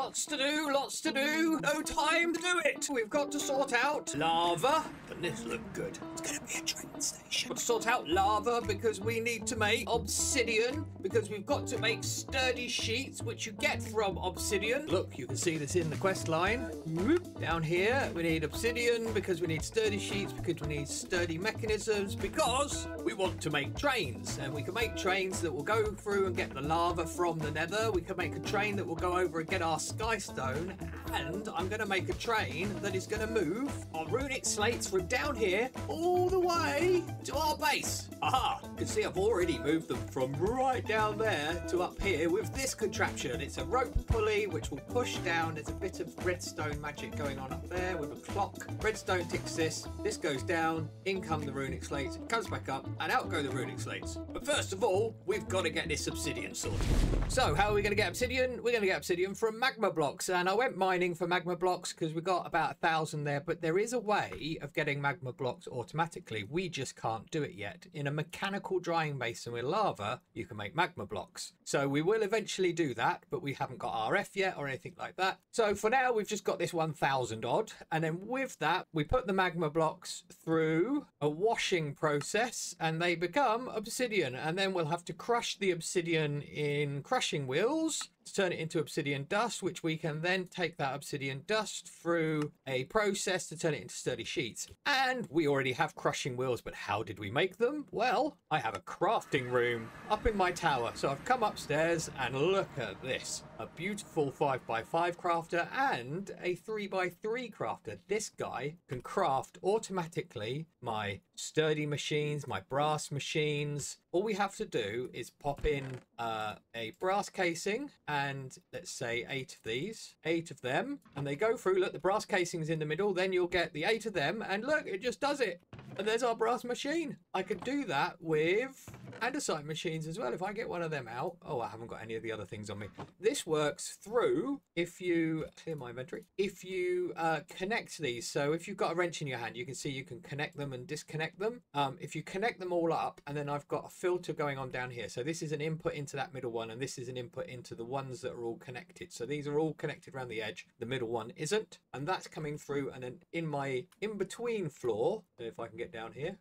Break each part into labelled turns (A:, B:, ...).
A: Lots to do, lots to do. No time to do it. We've got to sort out lava. Doesn't this look good? It's going to be a train station. Got to sort out lava because we need to make obsidian, because we've got to make sturdy sheets, which you get from obsidian. Look, you can see this in the quest line. Whoop. Down here, we need obsidian because we need sturdy sheets, because we need sturdy mechanisms, because we want to make trains. And we can make trains that will go through and get the lava from the nether. We can make a train that will go over and get our sky stone. And I'm going to make a train that is going to move our runic slates from down here all the way to our base. Aha! You can see I've already moved them from right down there to up here with this contraption. It's a rope pulley which will push down. There's a bit of redstone magic going on up there with a clock. Redstone ticks this. This goes down. In come the runic slates. It comes back up and out go the runic slates. But first of all, we've got to get this obsidian sorted. So how are we going to get obsidian? We're going to get obsidian from magma blocks. And I went mining for magma blocks because we got about 1,000 there. But there is a way of getting magma blocks automatically. We just can't do it yet. In a mechanical drying basin with lava, you can make magma blocks. So we will eventually do that, but we haven't got RF yet or anything like that. So for now, we've just got this 1,000 odd. And then with that, we put the magma blocks through a washing process and they become obsidian. And then we'll have to crush the obsidian in crushing wheels to turn it into obsidian dust, which we can then take that obsidian dust through a process to turn it into sturdy sheets. And we already have crushing wheels, but how did we make them? Well, I have a crafting room up in my tower. So I've come upstairs and look at this. A beautiful 5x5 crafter and a 3x3 crafter. This guy can craft automatically my sturdy machines, my brass machines. All we have to do is pop in a brass casing and let's say 8 of these, 8 of them, and they go through. Look, the brass casing's in the middle, then you'll get the 8 of them, and look, it just does it. And there's our brass machine. I could do that with andesite machines as well. If I get one of them out, oh, I haven't got any of the other things on me. This works through, if you clear my inventory, if you connect these. So if you've got a wrench in your hand, you can see you can connect them and disconnect them. If you connect them all up, and then I've got a filter going on down here. So this is an input into that middle one, and this is an input into the ones that are all connected. So these are all connected around the edge. The middle one isn't, and that's coming through. And then in my in-between floor, if I can get down here,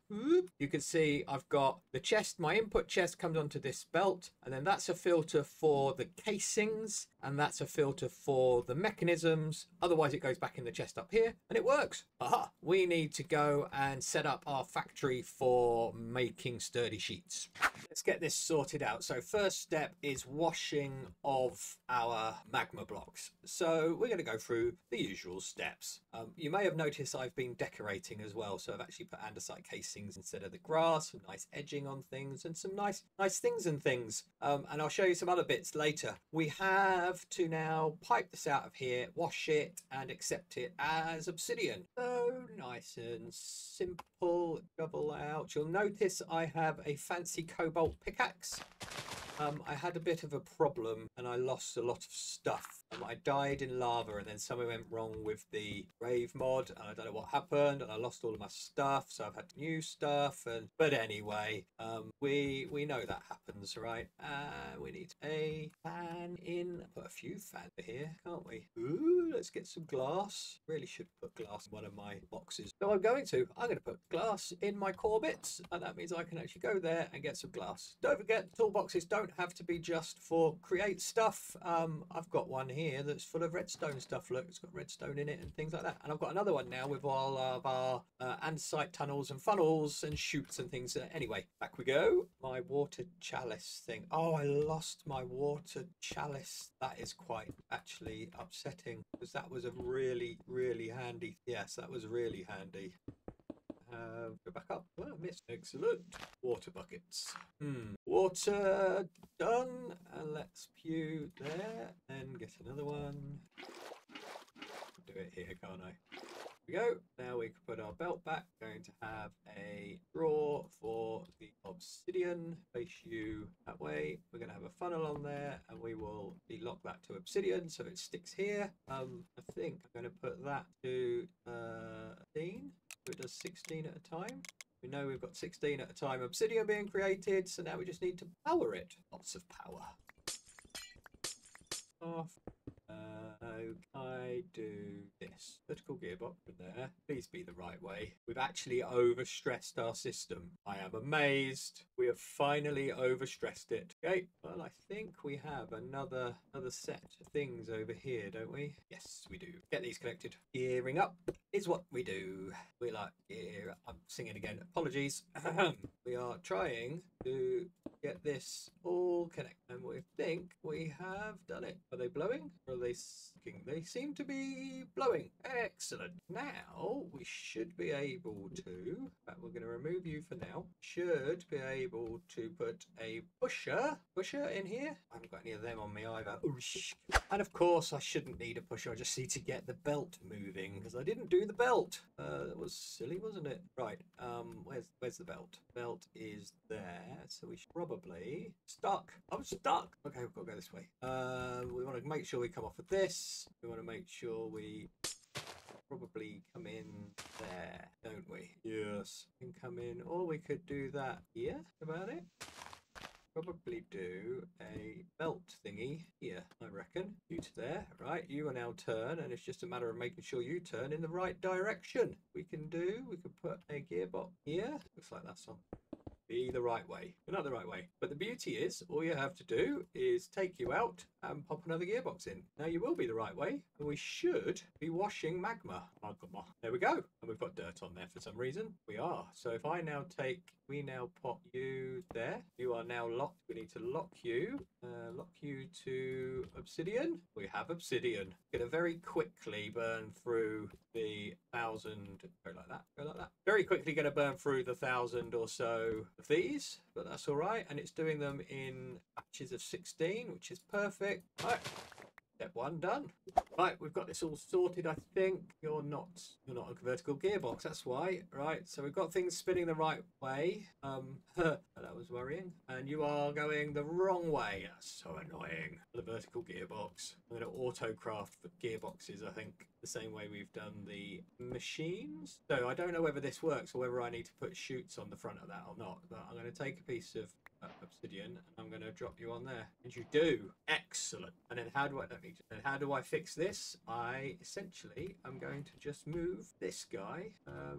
A: you can see I've got the chest. My input chest comes onto this belt, and then that's a filter for the casings, and that's a filter for the mechanisms. Otherwise it goes back in the chest up here, and it works. Aha! We need to go and set up our factory for making sturdy sheets. Let's get this sorted out. So first step is washing of our magma blocks. So we're going to go through the usual steps. You may have noticed I've been decorating as well. So I've actually put andesite casings instead of the grass, some nice edging on things, and some nice things and things. And I'll show you some other bits later. We have to now pipe this out of here, wash it, and accept it as obsidian. So nice and simple. Double out. You'll notice I have a fancy cobalt pickaxe. I had a bit of a problem and I lost a lot of stuff. I died in lava, and then something went wrong with the grave mod, and I don't know what happened, and I lost all of my stuff, so I've had new stuff. But anyway, we know that happens, right? We need a fan in. Put a few fans here, can't we? Ooh, let's get some glass. Really should put glass in one of my boxes. So I'm going to put glass in my core bits, and that means I can actually go there and get some glass. Don't forget, toolboxes don't have to be just for create stuff. I've got one here that's full of redstone stuff. Look, it's got redstone in it and things like that. And I've got another one now with all of our andesite tunnels and funnels and chutes and things. Anyway, back we go. My water chalice thing. Oh, I lost my water chalice. That is quite actually upsetting, because that was a really handy. Yes, that was really handy. Go back up. Oh, I missed. Excellent. Water buckets. Water done. And let's pew there. And get another one. Do it here, can't I? Here we go. Now we can put our belt back. Going to have a drawer for the obsidian. Face you that way. We're going to have a funnel on there, and we will lock that to obsidian so it sticks here. I think I'm going to put that to 16. So it does 16 at a time. We know we've got 16 at a time obsidian being created, so now we just need to power it. Lots of power. Off. I do this vertical gearbox in there, please be the right way. We've actually overstressed our system. I am amazed. We have finally overstressed it. Okay, well, I think we have another set of things over here, don't we? Yes, we do. Get these connected. Gearing up is what we do. We like gear. I'm singing again. Apologies. We are trying to get this all connected, and we think we have done it. Are they blowing or are they sucking? They seem to be blowing. Excellent. Now we should be able to, in fact, we're going to remove you for now, should be able to put a pusher in here. I haven't got any of them on me either. And of course I shouldn't need a pusher, I just need to get the belt moving because I didn't do the belt. That was silly, wasn't it? Right, where's the belt? Belt is there, so we should probably stuck. I'm stuck. Okay, we've got to go this way. We want to make sure we come off of this. We want to make sure we probably come in there, don't we? Yes, we can come in, or we could do that here. About it. Probably do a belt thingy here, I reckon. You to there, right? You will now turn, and it's just a matter of making sure you turn in the right direction. We can put a gearbox here. Looks like that's on. Be the right way. Not the right way. But the beauty is, all you have to do is take you out and pop another gearbox in. Now you will be the right way, and we should be washing magma. There we go. And we've got dirt on there for some reason. We are. So if I now we now pop you there. You are now locked. We need to lock you to obsidian. We have obsidian. Gonna very quickly burn through the 1,000. Go like that. Go like that. Very quickly gonna burn through the 1,000 or so of these, but that's all right. And it's doing them in batches of 16, which is perfect. All right. Step 1 done. Right, we've got this all sorted, I think. You're not a vertical gearbox, that's why. Right, so we've got things spinning the right way. That was worrying. And you are going the wrong way. That's so annoying. The vertical gearbox. I'm going to autocraft the gearboxes, I think, the same way we've done the machines. So I don't know whether this works or whether I need to put chutes on the front of that or not, but I'm going to take a piece of obsidian and I'm going to drop you on there, and you do. Excellent. And then how do I fix this? I essentially am going to just move this guy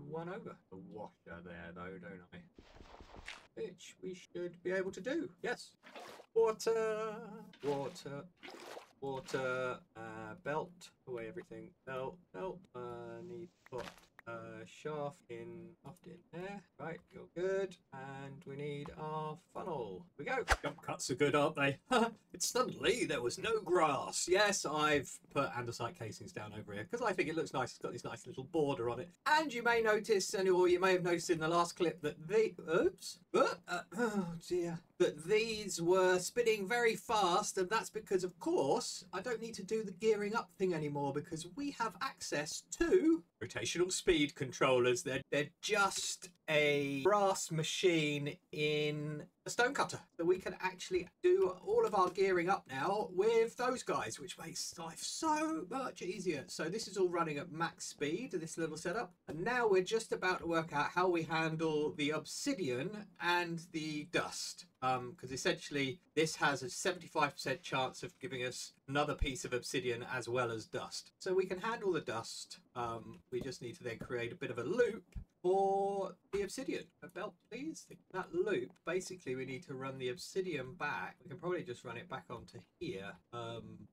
A: one over. The washer there though, don't I? Which we should be able to do. Yes. Water, belt, away everything. Belt, need to put shaft in there. Right, you're good. And we need our funnel. Here we go. Jump cuts are good, aren't they? It's suddenly there was no grass. Yes, I've put andesite casings down over here because I think it looks nice. It's got this nice little border on it. And you may notice, or you may have noticed in the last clip that oh dear, that these were spinning very fast, and that's because, of course, I don't need to do the gearing up thing anymore because we have access to rotational speed controllers. They're just a brass machine in a stone cutter, so we can actually do all of our gearing up now with those guys, which makes life so much easier. So this is all running at max speed, this little setup, and now we're just about to work out how we handle the obsidian and the dust, because essentially this has a 75% chance of giving us another piece of obsidian as well as dust. So we can handle the dust. We just need to then create a bit of a loop for the obsidian. A belt, please. That loop, basically we need to run the obsidian back. We can probably just run it back onto here,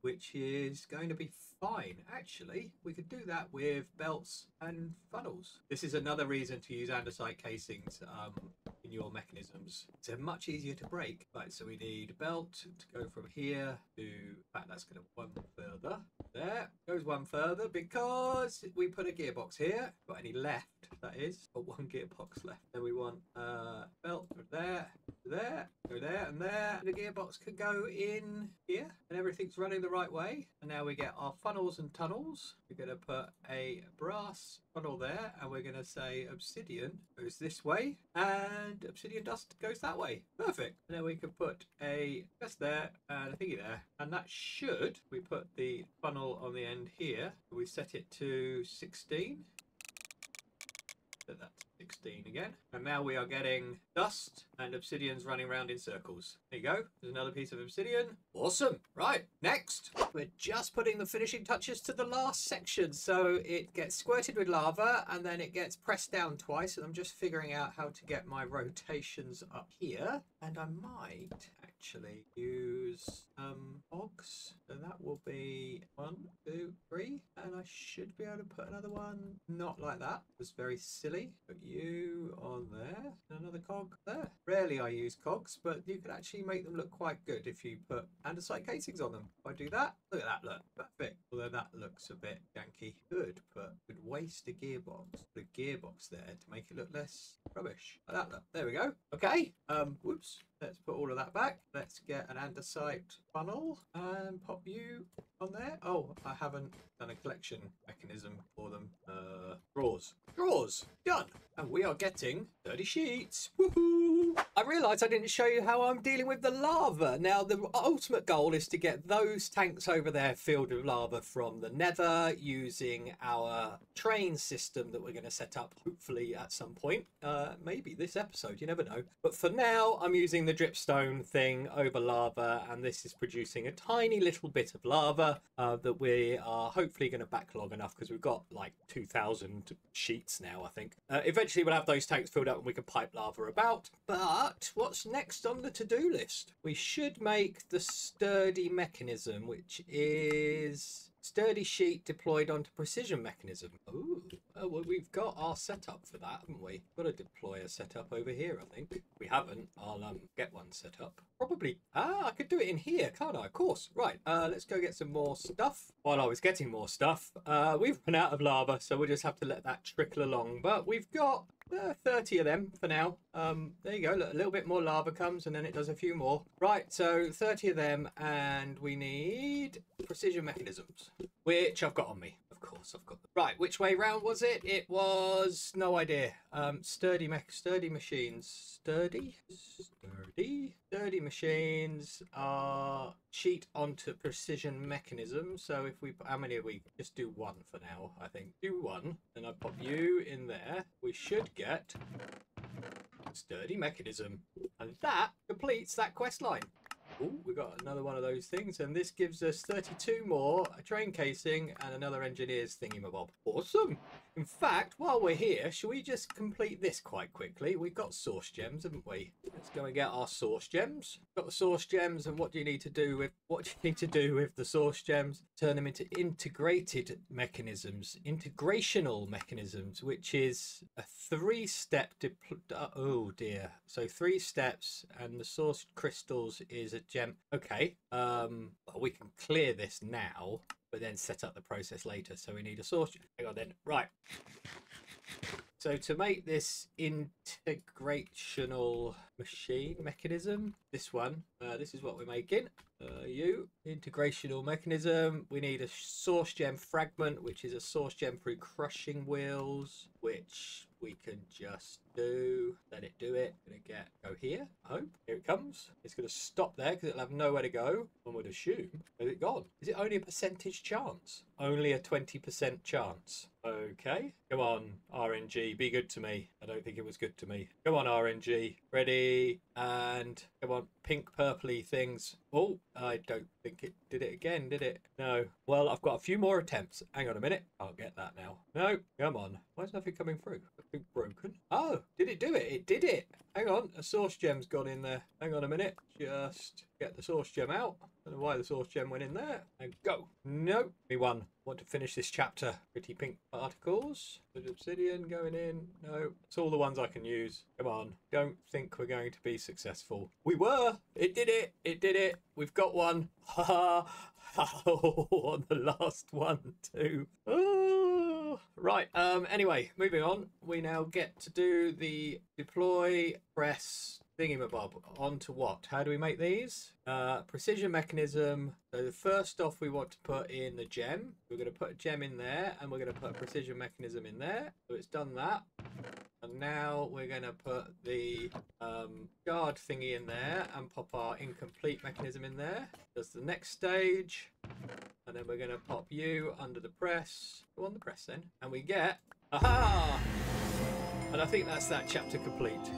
A: which is going to be fine. Actually, we could do that with belts and funnels. This is another reason to use andesite casings in your mechanisms. They're much easier to break. Right, so we need a belt to go from here to, in fact, that's going to one further. There goes one further because we put a gearbox here. Got any left? That is, got one gearbox left. Then we want belt from there to there, go there and there. And the gearbox could go in here, and everything's running the right way. And now we get our funnels and tunnels. We're going to put a brass funnel there, and we're going to say obsidian goes this way, and obsidian dust goes that way. Perfect. And then we can put a just there and a thingy there, and that should. We put the funnel on the end here. We set it to 16. Set that to 16 again. And now we are getting dust and obsidian's running around in circles. There you go. There's another piece of obsidian. Awesome. Right, next. We're just putting the finishing touches to the last section. So it gets squirted with lava and then it gets pressed down twice. And I'm just figuring out how to get my rotations up here. And I might actually use cogs. So that will be 1, 2, 3. And I should be able to put another one. Not like that. It was very silly. Put you on there. Another cog there. Rarely I use cogs, but you could actually make them look quite good if you put andesite casings on them. If I do that, look at that, look. Perfect. Although that looks a bit janky. Good, but could waste a gearbox. Put a gearbox there to make it look less rubbish. Like that, look. There we go. Okay. Whoops. Let's put all of that back. Let's get an andesite funnel and pop you on there. Oh, I haven't done a collection mechanism for them. Drawers. Drawers. Done. And we are getting 30 sheets. Woohoo! I realised I didn't show you how I'm dealing with the lava. Now, the ultimate goal is to get those tanks over there filled with lava from the nether using our train system that we're going to set up, hopefully at some point. Maybe this episode, you never know. But for now, I'm using the dripstone thing over lava, and this is producing a tiny little bit of lava that we are hopefully going to backlog enough because we've got like 2,000 sheets now, I think. Eventually, we'll have those tanks filled up and we can pipe lava about. But what's next on the to-do list? We should make the sturdy mechanism, which is sturdy sheet deployed onto precision mechanism. Ooh, well, we've got our setup for that, haven't we? Got to deploy a setup over here, I think. If we haven't, I'll get one set up. Probably. I could do it in here, can't I? Of course. Right, let's go get some more stuff. While I was getting more stuff, we've run out of lava, so we'll just have to let that trickle along. But we've got 30 of them for now. There you go. Look, a little bit more lava comes and then it does a few more. Right, so 30 of them, and we need precision mechanisms, which I've got on me. Of course, I've got them. Right, which way round was it? It was no idea. Sturdy machines. Sturdy machines are cheat onto precision mechanisms. So if we, how many are we? Just do one for now, I think. Do one, and I pop you in there. We should get sturdy mechanism, and that completes that quest line. Oh, we got another one of those things, and this gives us 32 more, a train casing, and another engineer's thingy-mabob. Awesome! In fact, while we're here, shall we just complete this quite quickly? We've got source gems, haven't we? Let's go and get our source gems. Got the source gems, and what do you need to do with the source gems? Turn them into integrated mechanisms, integrational mechanisms, which is a 3-step oh dear. So 3 steps, and the source crystals is a gem. Okay, well, we can clear this now, but then set up the process later. So we need a source. Hang on then. Right. So to make this integrational machine mechanism, this one, this is what we're making. Integrational mechanism. We need a source gem fragment, which is a source gem through crushing wheels, which we can just do. Let it do it. Gonna go here. I hope. Here it comes. It's gonna stop there because it'll have nowhere to go. One would assume. Is it gone? Is it only a percentage chance? Only a 20% chance. Okay. Come on, RNG. Be good to me. I don't think it was good to me. Come on, RNG. Ready. And come on, pink purpley things. Oh, I don't think it did it again, did it? No. Well, I've got a few more attempts. Hang on a minute. I'll get that now. No, come on. Why is nothing coming through? Nothing broken. Oh, did it do it? It did it. Hang on. A source gem's gone in there. Hang on a minute. Just get the source gem out. Don't know why the source gem went in there. And go. Nope. Me one. Want to finish this chapter. Pretty pink particles. Bit of obsidian going in. No. It's all the ones I can use. Come on. Don't think we're going to be successful. We were. It did it. It did it. We've got one. Ha ha. On the last one too. Oh. Right. Anyway, moving on. We now get to do the deploy press thingy-mabob onto what? How do we make these? Precision mechanism. So first off, we want to put in the gem. We're going to put a gem in there, and we're going to put a precision mechanism in there. So it's done that. And now we're going to put the guard thingy in there and pop our incomplete mechanism in there. That's the next stage. And then we're going to pop you under the press. Go on the press then. And we get, aha! And I think that's that chapter complete.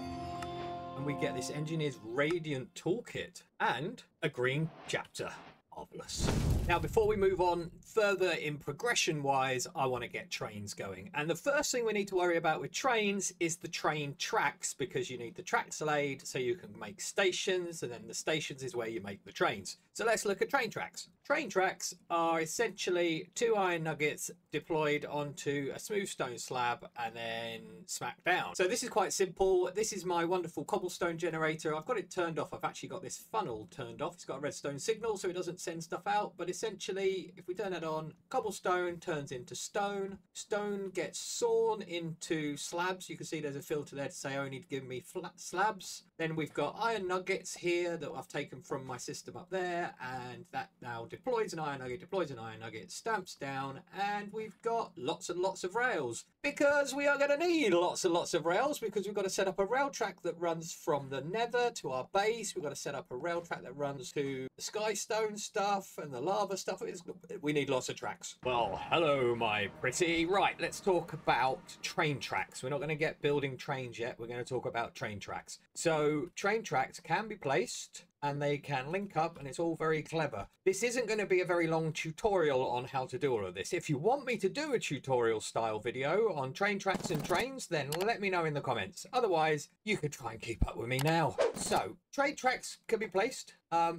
A: And we get this Engineer's Radiant Toolkit and a green chapter. Marvelous. Now, before we move on further in progression wise, I want to get trains going. And the first thing we need to worry about with trains is the train tracks, because you need the tracks laid so you can make stations, and then the stations is where you make the trains. So let's look at train tracks. Train tracks are essentially 2 iron nuggets deployed onto a smooth stone slab and then smacked down. So this is quite simple. This is my wonderful cobblestone generator. I've got it turned off. I've actually got this funnel turned off. It's got a redstone signal so it doesn't send stuff out. But essentially, if we turn that on, cobblestone turns into stone. Stone gets sawn into slabs. You can see there's a filter there to say only to give me flat slabs. Then we've got iron nuggets here that I've taken from my system up there, and that now deploys an iron nugget, stamps down, and we've got lots and lots of rails, because we are going to need lots and lots of rails, because we've got to set up a rail track that runs from the nether to our base. We've got to set up a rail track that runs to the skystone stuff and the lava stuff. We need lots of tracks. Well, hello, my pretty. Right, let's talk about train tracks. We're not going to get building trains yet. We're going to talk about train tracks. So train tracks can be placed and they can link up, and it's all very clever. This isn't going to be a very long tutorial on how to do all of this. If you want me to do a tutorial style video on train tracks and trains, then let me know in the comments. Otherwise, you could try and keep up with me now. So train tracks can be placed.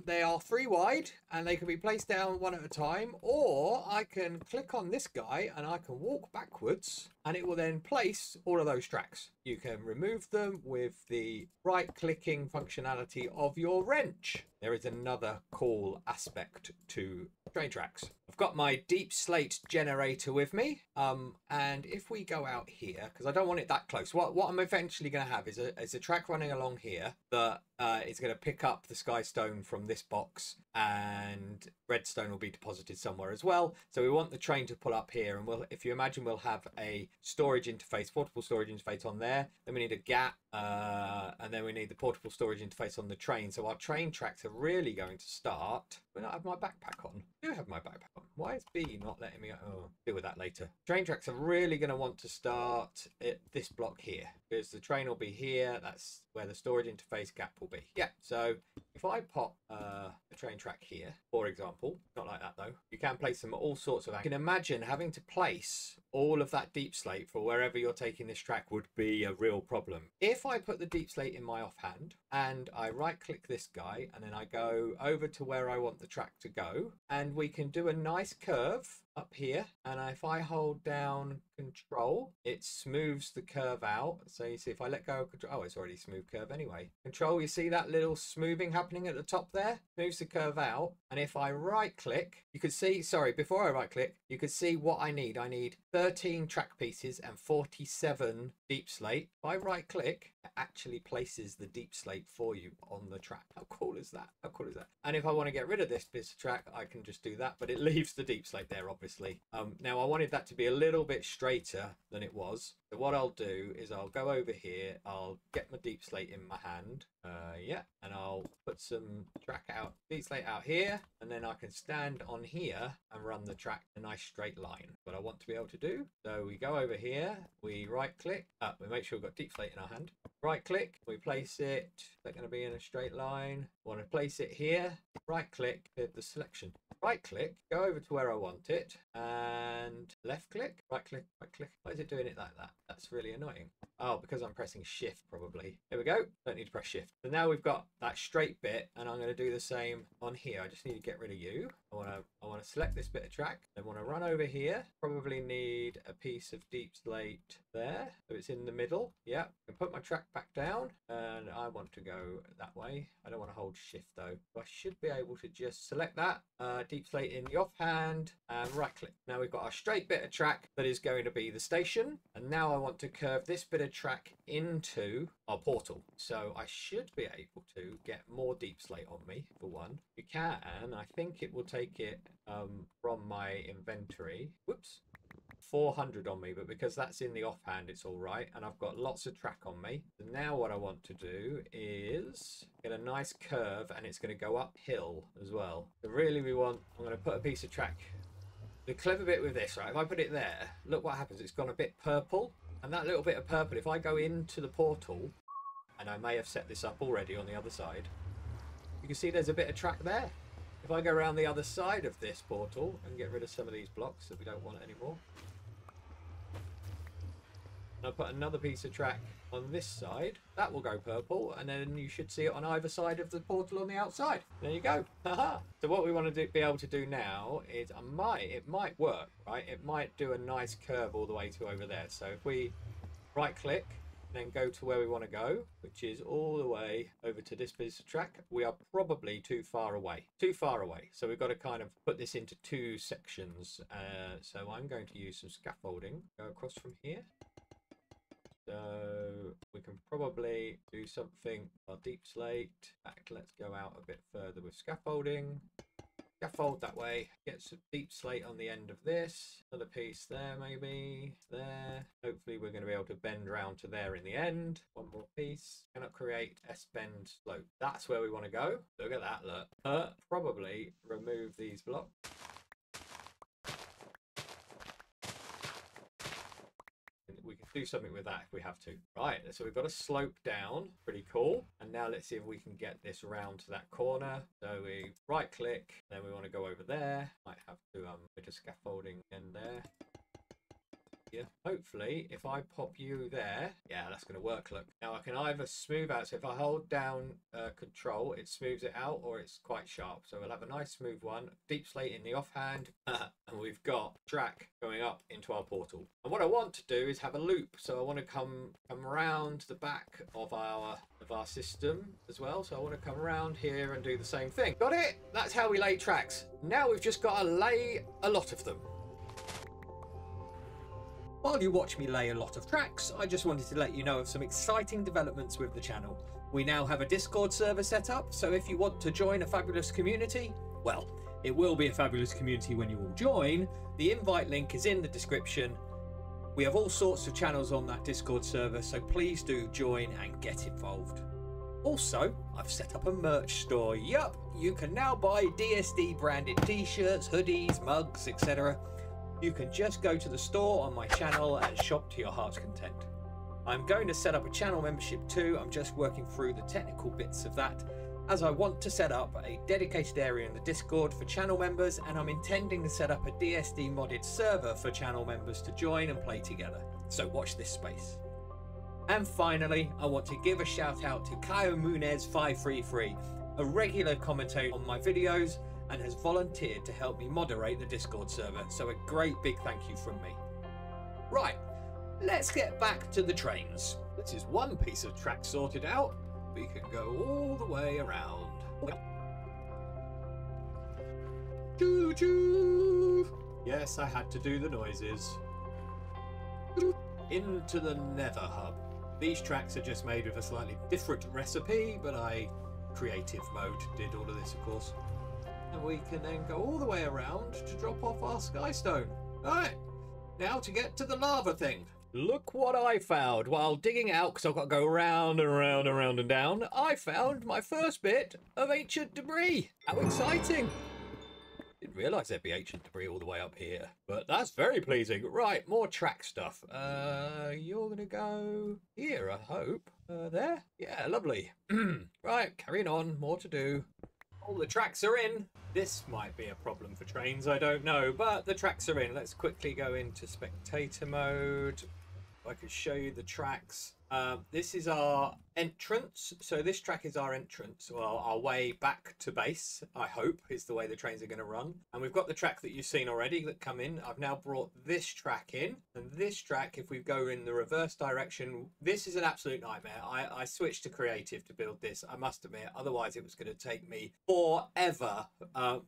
A: They are 3 wide and they can be placed down 1 at a time, or I can click on this guy and I can walk backwards and it will then place all of those tracks. You can remove them with the right clicking functionality of your wrench. There is another cool aspect to train tracks. I've got my deep slate generator with me, and if we go out here, because I don't want it that close, what I'm eventually going to have is a track running along here that is going to pick up the skystone from this box, and redstone will be deposited somewhere as well. So we want the train to pull up here, and if you imagine, we'll have a storage interface, portable storage interface on there. Then we need a gap, and then we need the portable storage interface on the train. So our train tracks are really going to start. Do I not have my backpack on? I do have my backpack on. Why is B not letting me? Oh, deal with that later. Train tracks are really going to want to start at this block here, because the train will be here. That's where the storage interface gap will be. Yeah, so if I pop a train track here, for example, not like that though, you can place them at all sorts of angles. You can imagine having to place all of that deep slate for wherever you're taking this track would be a real problem. If I put the deep slate in my offhand and I right click this guy and then I go over to where I want the track to go, and we can do a nice curve up here, and if I hold down control, it smooths the curve out. So you see, if I let go of control, oh, it's already smooth curve anyway. Control, you see that little smoothing happening at the top there? Moves the curve out. And if I right click, you can see, sorry, before I right click, you can see what I need. I need 13 track pieces and 47 deep slate. If I right click, it actually places the deep slate for you on the track. How cool is that? How cool is that? And if I want to get rid of this piece of track, I can just do that, but it leaves the deep slate there, obviously. Now I wanted that to be a little bit straighter than it was. So what I'll do is I'll go over here, I'll get my deep slate in my hand, yeah, and I'll put some track out, deep slate out here, and then I can stand on here and run the track a nice straight line. What I want to be able to do, so we go over here, we right click, we make sure we've got deep slate in our hand, right click, we place it, they're going to be in a straight line, want to place it here, right click, hit the selection, right click, go over to where I want it, and left click, right click, right click. Why is it doing it like that? That's really annoying. Oh, because I'm pressing shift probably. There we go. Don't need to press shift. So now we've got that straight bit, and I'm going to do the same on here. I just need to get rid of you. I want to select this bit of track. I want to run over here. Probably need a piece of deep slate there, so it's in the middle. Yeah, I put my track back down, and I want to go that way. I don't want to hold shift though. So I should be able to just select that deep slate in the offhand and right click. Now we've got our straight bit of track that is going to be the station, and now I want to curve this bit of track into our portal. So I should be able to get more deep slate on me for one. You can, I think it will take it from my inventory. Whoops. 400 on me, but because that's in the offhand, it's all right, and I've got lots of track on me. So now what I want to do is get a nice curve, and it's going to go uphill as well. So really I'm going to put a piece of track. The clever bit with this, right, if I put it there, look what happens. It's gone a bit purple, And that little bit of purple, if I go into the portal, and I may have set this up already on the other side, you can see there's a bit of track there. If I go around the other side of this portal and get rid of some of these blocks that we don't want anymore, and I'll put another piece of track on this side, that will go purple, and then you should see it on either side of the portal on the outside. There you go. Haha. So what we want to be able to do now is, it might work, right? It might do a nice curve all the way to over there. So if we right click, then go to where we want to go, which is all the way over to this piece of track, we are probably too far away. So we've got to kind of put this into two sections. So I'm going to use some scaffolding, go across from here. So we can probably do something, our deep slate. In fact, let's go out a bit further with scaffolding. Scaffold that way, get some deep slate on the end of this, another piece there, maybe there. Hopefully we're going to be able to bend around to there in the end. One more piece. Cannot create S-bend slope. That's where we want to go. Look at that, look. Probably remove these blocks. We can do something with that if we have to. Right, so we've got a slope down, pretty cool. And now let's see if we can get this around to that corner. So we right click, then we want to go over there. Might have to bit of scaffolding in there. Yeah, hopefully if I pop you there, yeah, that's going to work. Look, now I can either smooth out, so if I hold down control, it smooths it out, or it's quite sharp. So we'll have a nice smooth one, deep slate in the offhand, and we've got track going up into our portal. And what I want to do is have a loop, so I want to come around the back of our system as well. So I want to come around here and do the same thing. Got it? That's how we lay tracks. Now we've just got to lay a lot of them. While you watch me lay a lot of tracks, I just wanted to let you know of some exciting developments with the channel. We now have a Discord server set up, so if you want to join a fabulous community, well, it will be a fabulous community when you all join. The invite link is in the description. We have all sorts of channels on that Discord server, so please do join and get involved. Also, I've set up a merch store. Yup, you can now buy DSD branded t-shirts, hoodies, mugs, etc. You can just go to the store on my channel and shop to your heart's content. I'm going to set up a channel membership too. I'm just working through the technical bits of that, as I want to set up a dedicated area in the Discord for channel members, and I'm intending to set up a DSD modded server for channel members to join and play together. So watch this space. And finally, I want to give a shout out to Caio Munez 533, a regular commentator on my videos, and has volunteered to help me moderate the Discord server, so a great big thank you from me. Right, let's get back to the trains. This is one piece of track sorted out. We can go all the way around. Choo choo! Yes, I had to do the noises. Into the Nether Hub. These tracks are just made with a slightly different recipe, but creative mode did all of this, of course. And we can then go all the way around to drop off our skystone. Alright, now to get to the lava thing. Look what I found while digging out, because I've got to go round and round and round and down. I found my first bit of ancient debris. How exciting. Didn't realise there'd be ancient debris all the way up here, but that's very pleasing. Right, more track stuff. You're going to go here, I hope. There? Yeah, lovely. Right, carrying on, more to do. All the tracks are in. This might be a problem for trains, I don't know, but the tracks are in. Let's quickly go into spectator mode. I could show you the tracks. This is our entrance. So this track is our entrance, well, our way back to base, I hope, is the way the trains are going to run. And we've got the track that you've seen already that come in. I've now brought this track in. And this track, if we go in the reverse direction, this is an absolute nightmare. I switched to creative to build this, I must admit. Otherwise, it was going to take me forever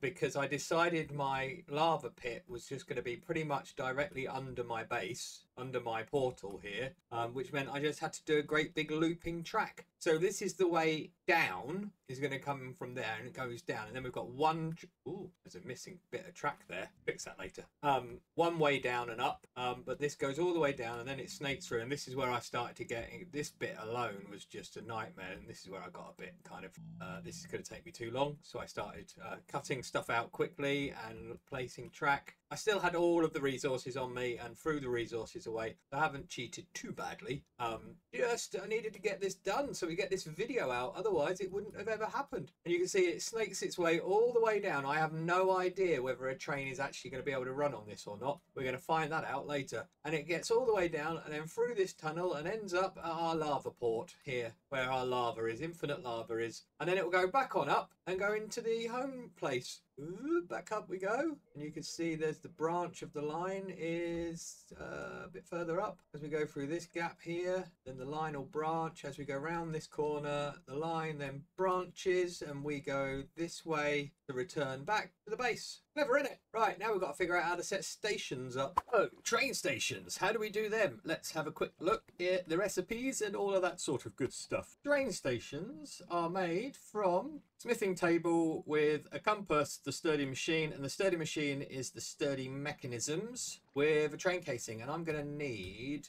A: because I decided my lava pit was just going to be pretty much directly under my base, under my portal here, which meant I just had to do a great big looping track. So this is the way down, is going to come from there, and it goes down, and then we've got one, ooh, there's a missing bit of track there, fix that later. One way down and up, but this goes all the way down, and then it snakes through, and this is where I started to get, this bit alone was just a nightmare, and this is where I got a bit kind of, this is going to take me too long, so I started cutting stuff out quickly and placing track. I still had all of the resources on me and threw the resources away. I haven't cheated too badly. Just I needed to get this done so we get this video out. Otherwise, it wouldn't have ever happened. And you can see it snakes its way all the way down. I have no idea whether a train is actually going to be able to run on this or not. We're going to find that out later. And it gets all the way down and then through this tunnel and ends up at our lava port here, where our lava is, infinite lava is. And then it will go back on up and go into the home place. Ooh, back up we go, and you can see there's the branch of the line is a bit further up. As we go through this gap here, then the line will branch. As we go around this corner, the line then branches and we go this way to return back to the base. Clever, innit? Right, now we've got to figure out how to set stations up. Oh, train stations. How do we do them? Let's have a quick look at the recipes and all of that sort of good stuff. Train stations are made from smithing table with a compass, the sturdy machine, and the sturdy machine is the sturdy mechanisms with a train casing. And I'm going to need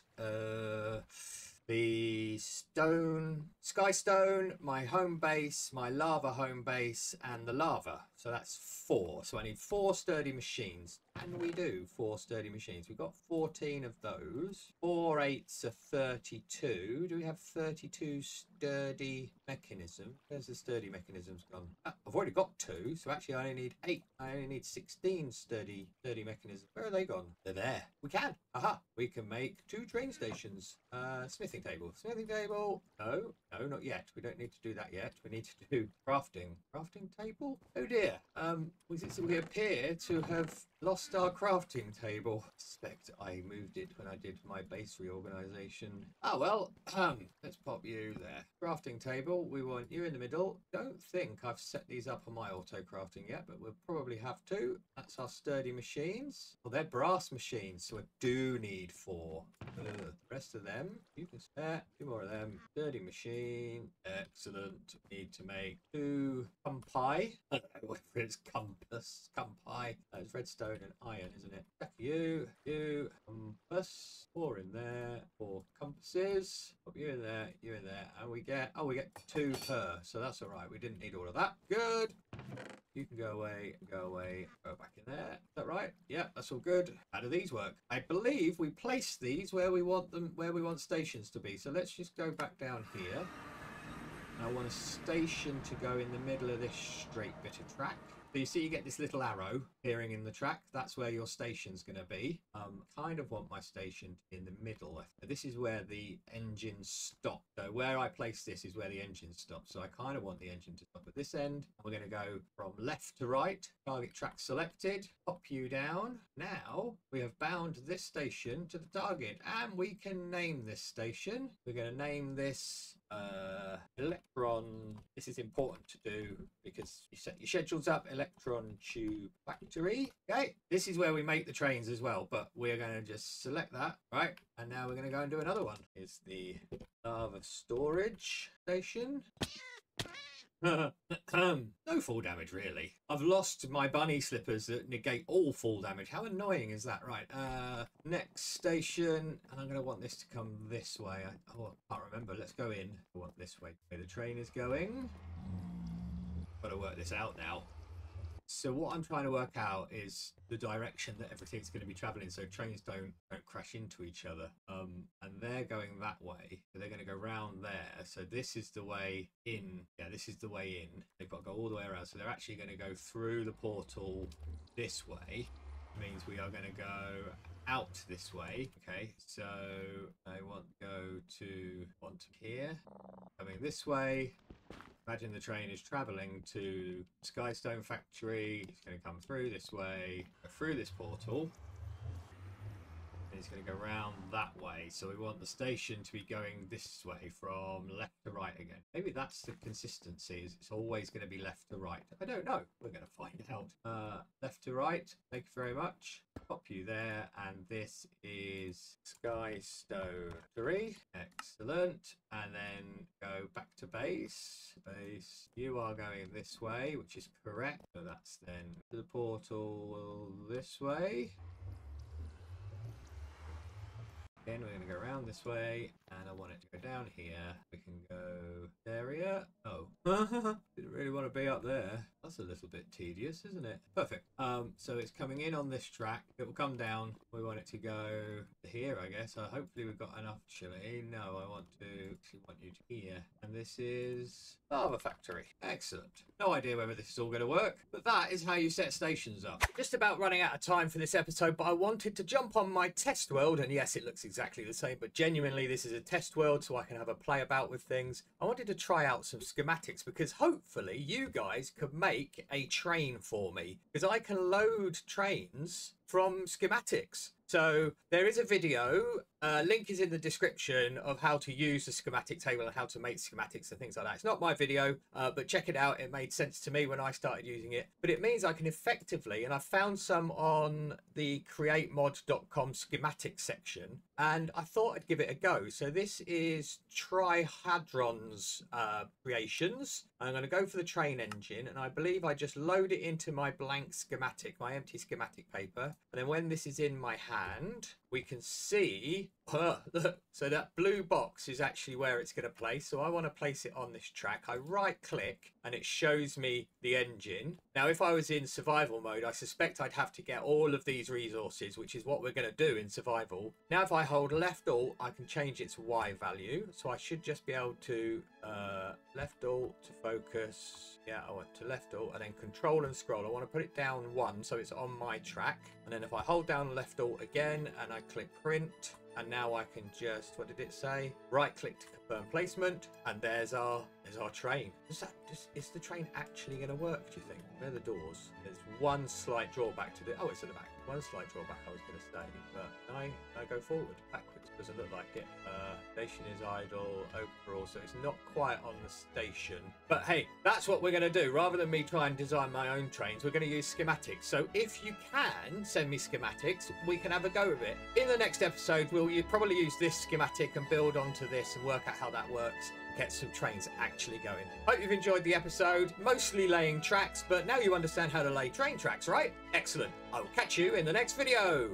A: the stone, sky stone, my home base, my lava home base, and the lava. So that's 4. So I need 4 sturdy machines. And we do 4 sturdy machines. We've got 14 of those. 4 8s are 32. Do we have 32 sturdy mechanisms? Where's the sturdy mechanisms gone? I've already got 2, so actually I only need 8. I only need 16 sturdy mechanisms. Where are they gone? They're there. We can. Aha. We can make 2 train stations. Smithing table. Smithing table. No, not yet. We don't need to do that yet. We need to do crafting. Crafting table? Oh dear. We appear to have lost our crafting table. I suspect I moved it when I did my base reorganization. Oh well, let's pop you there. Crafting table, we want you in the middle. Don't think I've set these up on my auto crafting yet, but we'll probably have to. That's our sturdy machines. Well, they're brass machines, so I do need 4. The rest of them, you can spare 2 more of them. Sturdy machine, excellent. Need to make 2 compi. I don't know whether it's compass, compi. It's redstone and iron, isn't it? You, compass, 4 in there, 4 compasses. Put you in there, and we get 2 per. So that's all right. We didn't need all of that. Good. You can go away, go back in there. Is that right? Yeah, that's all good. How do these work? I believe we place these where we want them, where we want stations to be. So let's just go back down here. I want a station to go in the middle of this straight bit of track. So you see you get this little arrow appearing in the track. That's where your station's going to be. Kind of want my station in the middle. This is where the engines stop. So where I place this is where the engine stops. So I kind of want the engine to stop at this end. We're going to go from left to right. Target track selected. Pop you down. Now we have bound this station to the target. And we can name this station. We're going to name this electron. This is important to do because you set your schedules up. Electron tube factory. Okay, this is where we make the trains as well, but we're going to just select that, right? And now we're going to go and do another one. Is the lava storage station. No fall damage, really. I've lost my bunny slippers that negate all fall damage. How annoying is that? Right, next station, and I'm going to want this to come this way. I can't remember. Let's go in. I want this way. Where the train is going. Got to work this out now. So what I'm trying to work out is the direction that everything's going to be traveling, so trains don't crash into each other. And they're going that way, so they're going to go round there. So this is the way in. Yeah, this is the way in. They've got to go all the way around. So they're actually going to go through the portal this way. It means we are going to go out this way. Okay, so I want to go to here, coming this way. Imagine the train is travelling to Skystone Factory. It's going to come through this way, go through this portal. And it's going to go round that way. So we want the station to be going this way from left to right again. Maybe that's the consistency. Is it's always going to be left to right. I don't know. We're going to find out. Left to right. Thank you very much. Pop you there. And this is Skystone 3. Excellent. And then go back to base. Base. You are going this way, which is correct. So that's then the portal this way. Again, we're going to go around down this way, and I want it to go down here. We can go area. Oh, didn't really want to be up there. That's a little bit tedious, isn't it? Perfect. So it's coming in on this track. It will come down. We want it to go here, I guess. Hopefully we've got enough chili. No, I want you to here. And this is Lava Factory. Excellent. No idea whether this is all going to work, but that is how you set stations up. Just about running out of time for this episode, but I wanted to jump on my test world, and yes, it looks exactly the same, but genuinely this is a test world so I can have a play about with things. I wanted to try out some schematics because hopefully you guys could make a train for me, because I can load trains from schematics. So there is a video, link is in the description, of how to use the schematic table and how to make schematics and things like that. It's not my video, but check it out. It made sense to me when I started using it. But it means I can effectively, and I found some on the createmod.com schematic section, and I thought I'd give it a go. So this is Trihadron's creations. I'm going to go for the train engine, and I believe I just load it into my blank schematic, my empty schematic paper. And then when this is in my hand, we can see, look, so that blue box is actually where it's going to place. So I want to place it on this track. I right click and it shows me the engine. Now, if I was in survival mode, I suspect I'd have to get all of these resources, which is what we're going to do in survival. Now, if I hold left alt, I can change its Y value. So I should just be able to left alt to focus. Yeah, I want to left alt and then control and scroll. I want to put it down 1 so it's on my track. And then if I hold down left alt again and I click print, and now I can just, what did it say? Right click to confirm placement, and there's our train. Is the train actually going to work, do you think? Where are the doors? There's one slight drawback to the, oh, it's at the back. One slight drawback I was going to say, but can I go forward, backwards? Doesn't look like it. Station is idle, overall, so it's not quite on the station. But hey, that's what we're going to do. Rather than me try and design my own trains, we're going to use schematics. So if you can send me schematics, we can have a go with it. In the next episode, we'll probably use this schematic and build onto this and work out how that works. Get some trains actually going. Hope you've enjoyed the episode, mostly laying tracks, but now you understand how to lay train tracks, right? Excellent. I will catch you in the next video.